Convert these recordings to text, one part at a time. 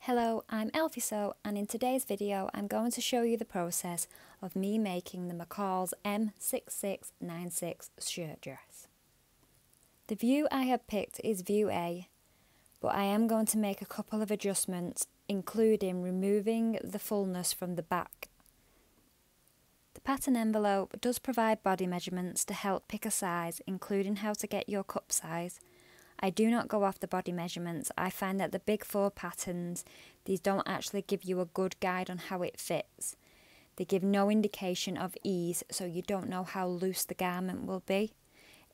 Hello, I'm Elfie and in today's video I'm going to show you the process of me making the McCalls M6696 shirt dress. The view I have picked is view A, but I am going to make a couple of adjustments, including removing the fullness from the back. The pattern envelope does provide body measurements to help pick a size, including how to get your cup size. I do not go off the body measurements. I find that the big four patterns, these don't actually give you a good guide on how it fits. They give no indication of ease, so you don't know how loose the garment will be.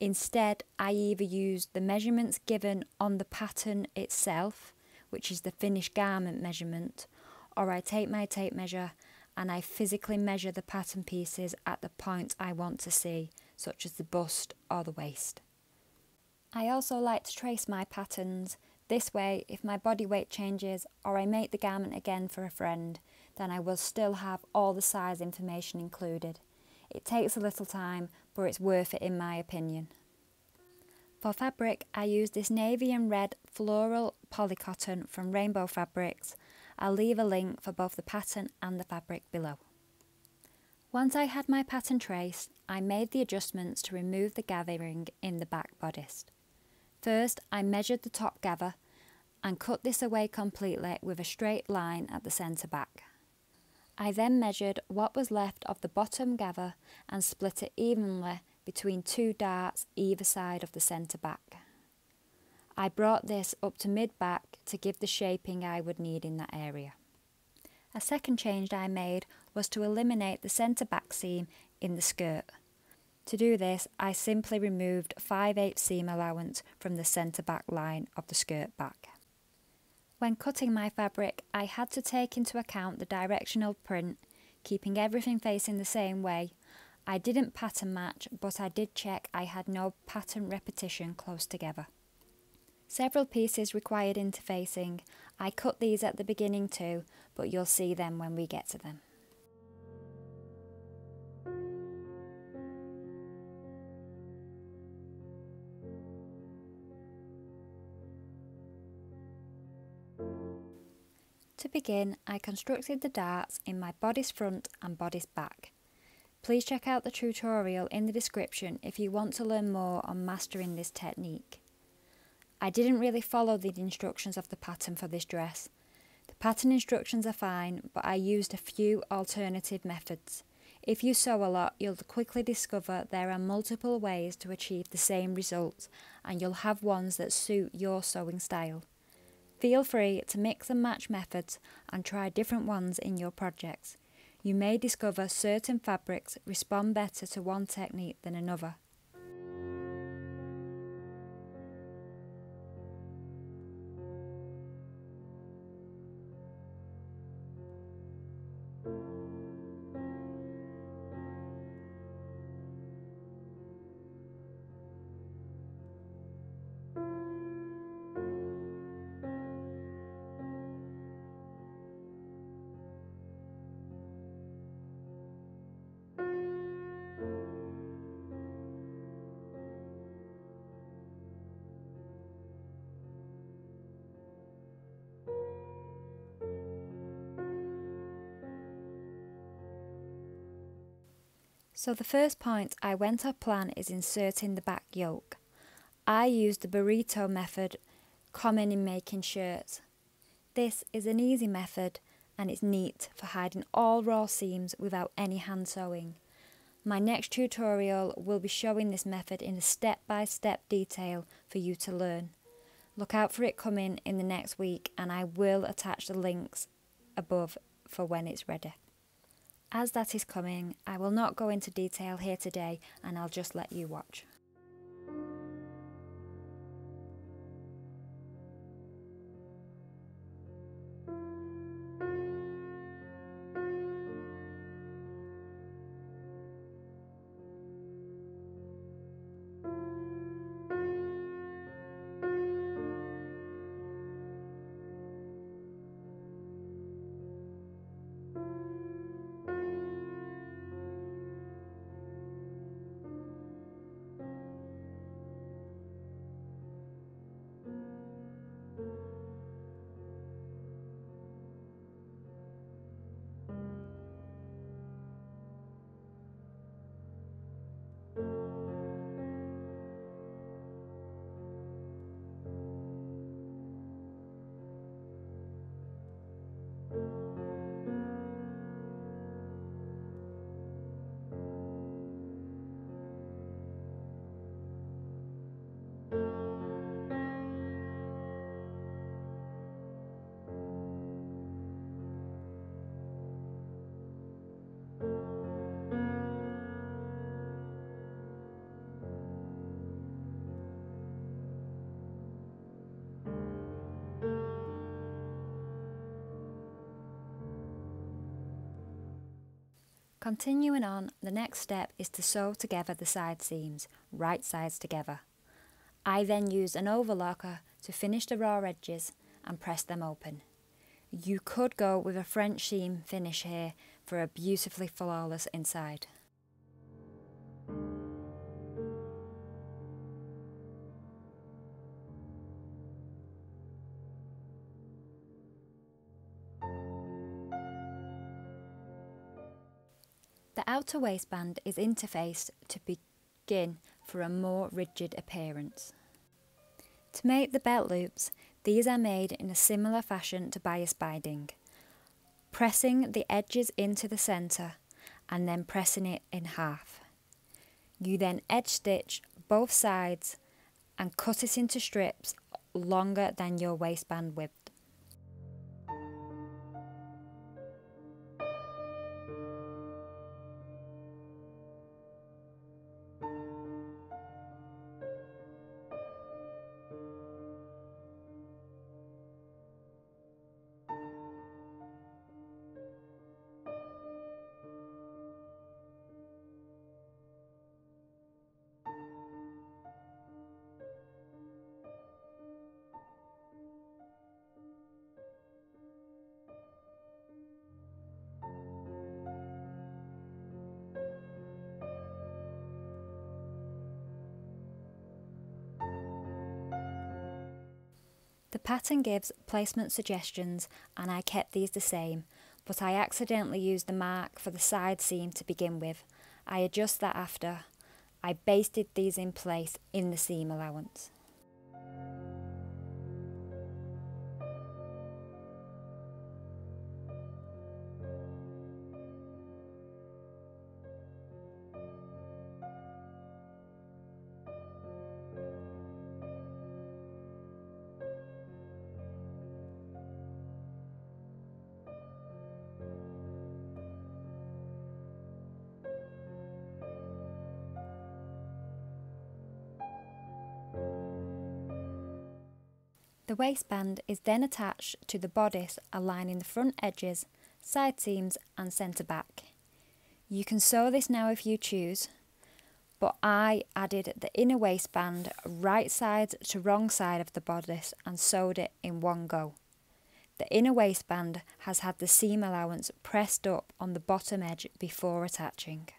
Instead, I either use the measurements given on the pattern itself, which is the finished garment measurement, or I take my tape measure and I physically measure the pattern pieces at the point I want to see, such as the bust or the waist. I also like to trace my patterns. This way, if my body weight changes or I make the garment again for a friend, then I will still have all the size information included. It takes a little time, but it's worth it in my opinion. For fabric, I use this navy and red floral polycotton from Rainbow Fabrics. I'll leave a link for both the pattern and the fabric below. Once I had my pattern traced, I made the adjustments to remove the gathering in the back bodice. First, I measured the top gather and cut this away completely with a straight line at the centre back. I then measured what was left of the bottom gather and split it evenly between two darts either side of the centre back. I brought this up to mid-back to give the shaping I would need in that area. A second change I made was to eliminate the centre back seam in the skirt. To do this, I simply removed 5/8 seam allowance from the centre back line of the skirt back. When cutting my fabric, I had to take into account the directional print, keeping everything facing the same way. I didn't pattern match, but I did check I had no pattern repetition close together. Several pieces required interfacing. I cut these at the beginning too, but you'll see them when we get to them. To begin, I constructed the darts in my bodice front and bodice back. Please check out the tutorial in the description if you want to learn more on mastering this technique. I didn't really follow the instructions of the pattern for this dress. The pattern instructions are fine, but I used a few alternative methods. If you sew a lot, you'll quickly discover there are multiple ways to achieve the same result, and you'll have ones that suit your sewing style. Feel free to mix and match methods and try different ones in your projects. You may discover certain fabrics respond better to one technique than another. So the first point I went off plan is inserting the back yoke. I used the burrito method, common in making shirts. This is an easy method and it's neat for hiding all raw seams without any hand sewing. My next tutorial will be showing this method in a step-by-step detail for you to learn. Look out for it coming in the next week and I will attach the links above for when it's ready. As that is coming, I will not go into detail here today and I'll just let you watch. Continuing on, the next step is to sew together the side seams, right sides together. I then use an overlocker to finish the raw edges and press them open. You could go with a French seam finish here for a beautifully flawless inside. The outer waistband is interfaced to begin for a more rigid appearance. To make the belt loops, these are made in a similar fashion to bias binding, pressing the edges into the centre and then pressing it in half. You then edge stitch both sides and cut it into strips longer than your waistband width. The pattern gives placement suggestions and I kept these the same, but I accidentally used the mark for the side seam to begin with. I adjust that after. I basted these in place in the seam allowance. The waistband is then attached to the bodice, aligning the front edges, side seams and centre back. You can sew this now if you choose, but I added the inner waistband right side to wrong side of the bodice and sewed it in one go. The inner waistband has had the seam allowance pressed up on the bottom edge before attaching.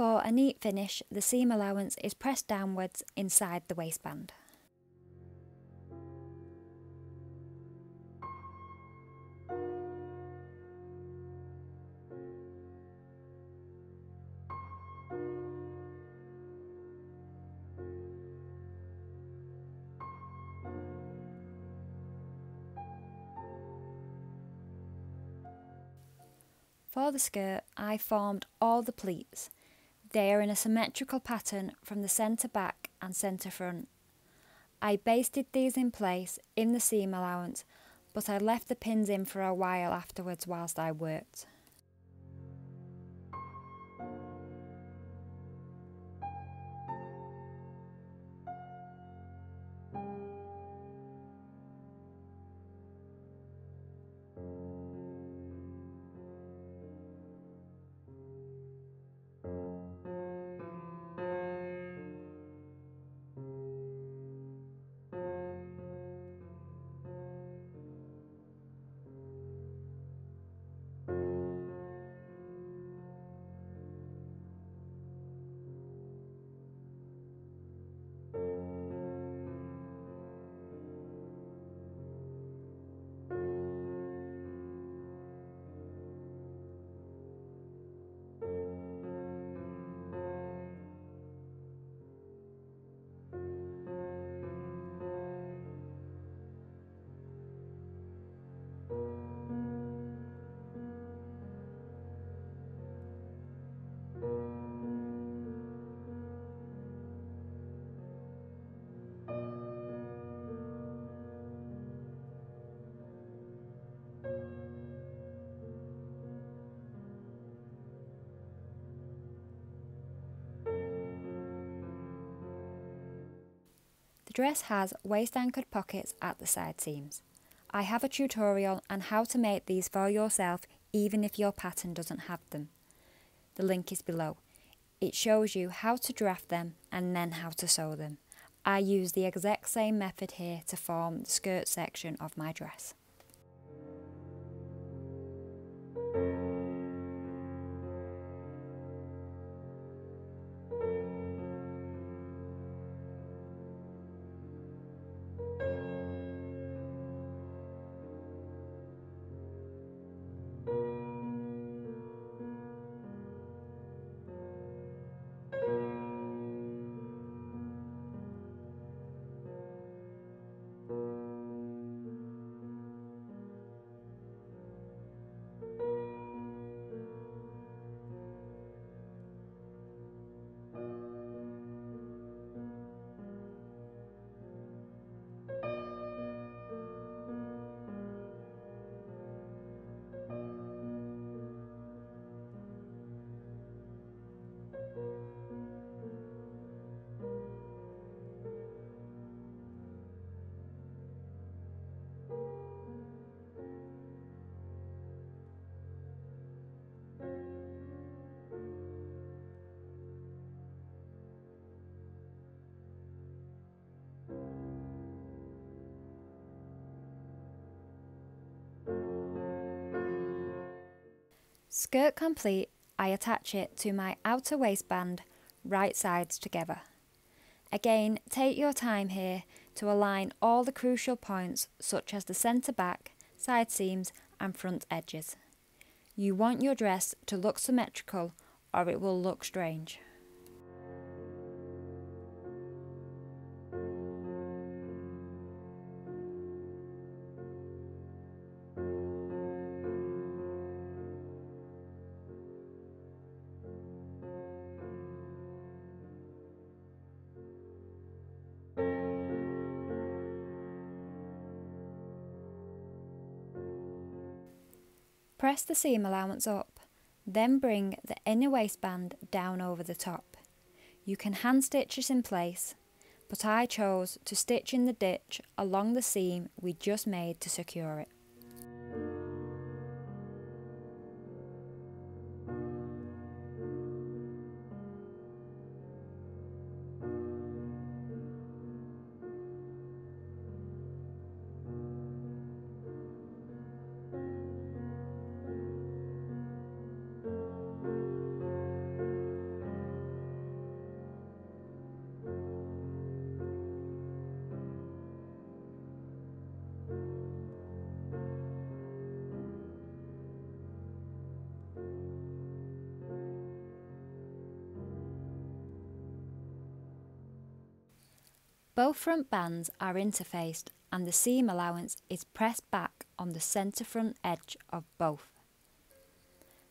For a neat finish, the seam allowance is pressed downwards inside the waistband. For the skirt, I formed all the pleats. They are in a symmetrical pattern from the centre back and centre front. I basted these in place in the seam allowance, but I left the pins in for a while afterwards whilst I worked. The dress has waist anchored pockets at the side seams. I have a tutorial on how to make these for yourself even if your pattern doesn't have them. The link is below. It shows you how to draft them and then how to sew them. I use the exact same method here to form the skirt section of my dress. Skirt complete, I attach it to my outer waistband, right sides together. Again, take your time here to align all the crucial points such as the centre back, side seams and front edges. You want your dress to look symmetrical or it will look strange. Press the seam allowance up, then bring the inner waistband down over the top. You can hand stitch it in place, but I chose to stitch in the ditch along the seam we just made to secure it. Both front bands are interfaced and the seam allowance is pressed back on the centre front edge of both.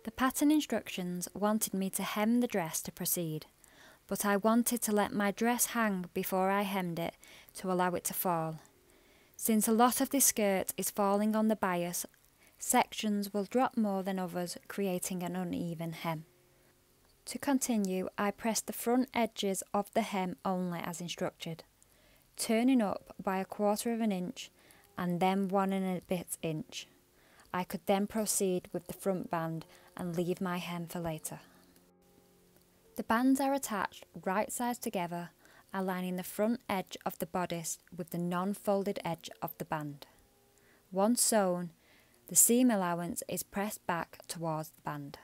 The pattern instructions wanted me to hem the dress to proceed, but I wanted to let my dress hang before I hemmed it to allow it to fall. Since a lot of this skirt is falling on the bias, sections will drop more than others, creating an uneven hem. To continue, I pressed the front edges of the hem only as instructed, turning up by 1/4 of an inch and then 1 and a bit inch. I could then proceed with the front band and leave my hem for later. The bands are attached right sides together, aligning the front edge of the bodice with the non-folded edge of the band. Once sewn, the seam allowance is pressed back towards the band.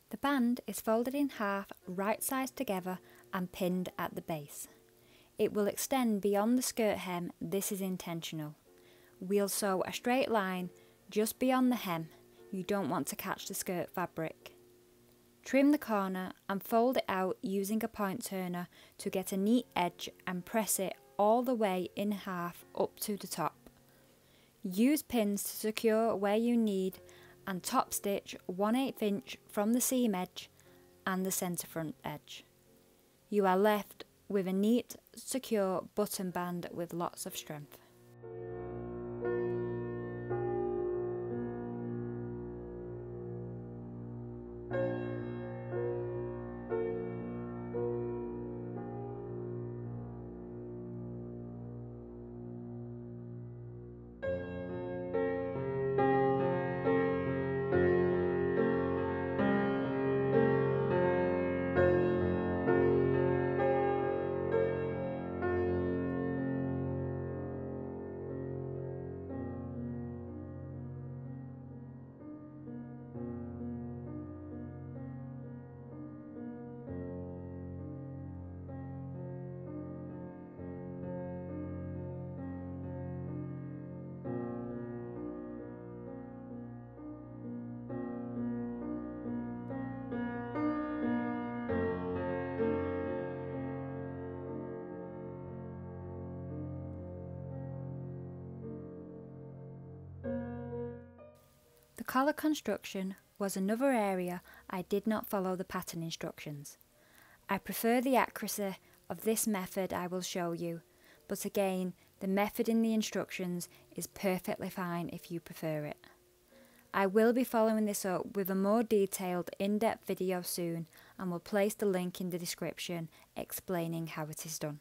The band is folded in half, right sides together and pinned at the base. It will extend beyond the skirt hem, this is intentional. We'll sew a straight line just beyond the hem, you don't want to catch the skirt fabric. Trim the corner and fold it out using a point turner to get a neat edge and press it all the way in half up to the top. Use pins to secure where you need and top stitch 1/8 inch from the seam edge and the centre front edge. You are left with a neat, secure button band with lots of strength. The collar construction was another area I did not follow the pattern instructions. I prefer the accuracy of this method I will show you, but again, the method in the instructions is perfectly fine if you prefer it. I will be following this up with a more detailed in-depth video soon and will place the link in the description explaining how it is done.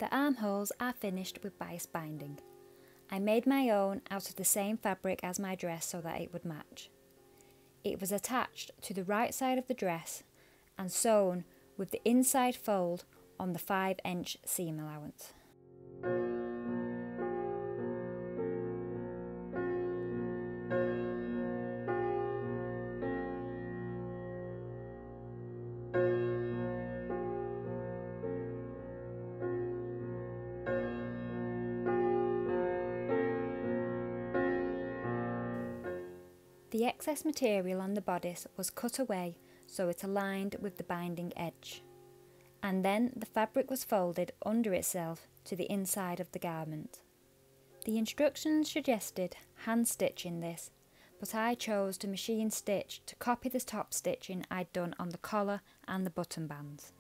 The armholes are finished with bias binding. I made my own out of the same fabric as my dress so that it would match. It was attached to the right side of the dress and sewn with the inside fold on the 5-inch seam allowance. The excess material on the bodice was cut away so it aligned with the binding edge, and then the fabric was folded under itself to the inside of the garment. The instructions suggested hand stitching this, but I chose to machine stitch to copy the top stitching I'd done on the collar and the button bands.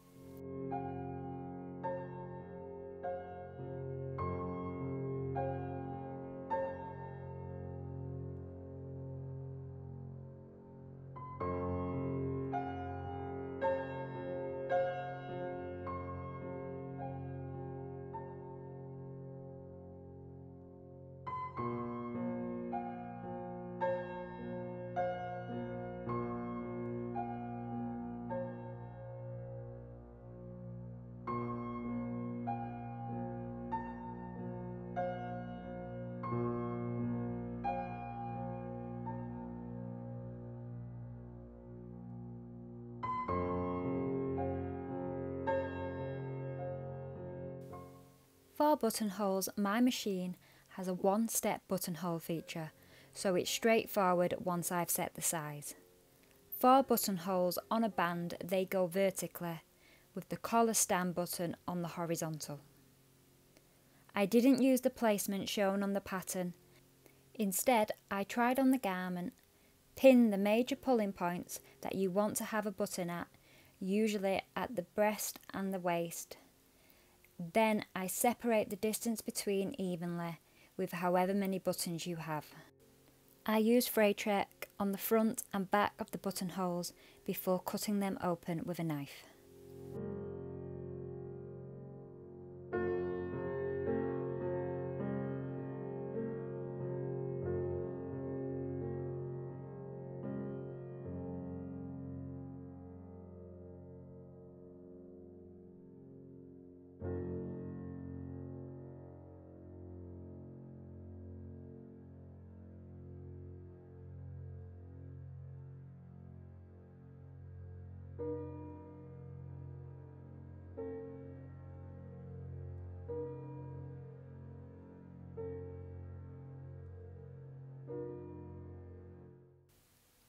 For buttonholes, my machine has a one-step buttonhole feature, so it's straightforward once I've set the size. For buttonholes on a band, they go vertically, with the collar stand button on the horizontal. I didn't use the placement shown on the pattern. Instead, I tried on the garment, pin the major pulling points that you want to have a button at, usually at the breast and the waist. Then I separate the distance between evenly with however many buttons you have. I use fray check on the front and back of the buttonholes before cutting them open with a knife.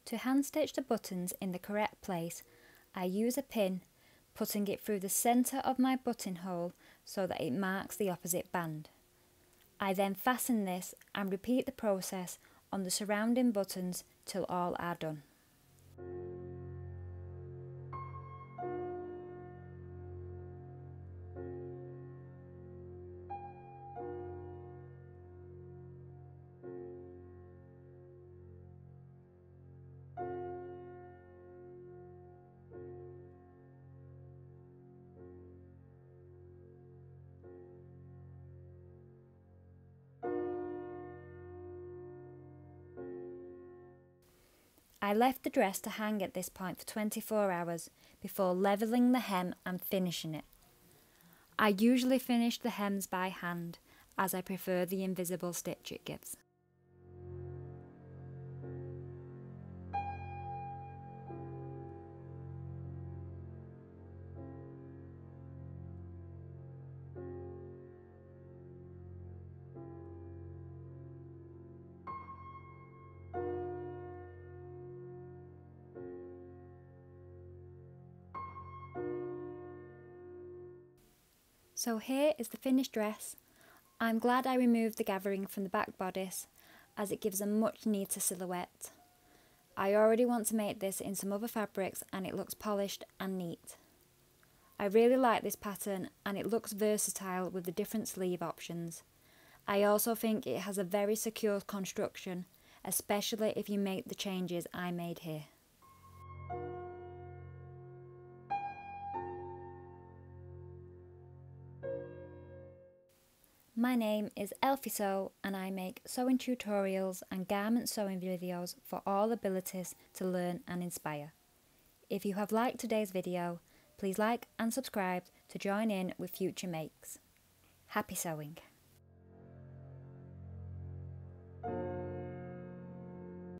To hand stitch the buttons in the correct place, I use a pin, putting it through the centre of my buttonhole so that it marks the opposite band. I then fasten this and repeat the process on the surrounding buttons till all are done. I left the dress to hang at this point for 24 hours before levelling the hem and finishing it. I usually finish the hems by hand as I prefer the invisible stitch it gives. So here is the finished dress. I'm glad I removed the gathering from the back bodice as it gives a much neater silhouette. I already want to make this in some other fabrics and it looks polished and neat. I really like this pattern and it looks versatile with the different sleeve options. I also think it has a very secure construction, especially if you make the changes I made here. My name is Elfie and I make sewing tutorials and garment sewing videos for all abilities to learn and inspire. If you have liked today's video, please like and subscribe to join in with future makes. Happy sewing!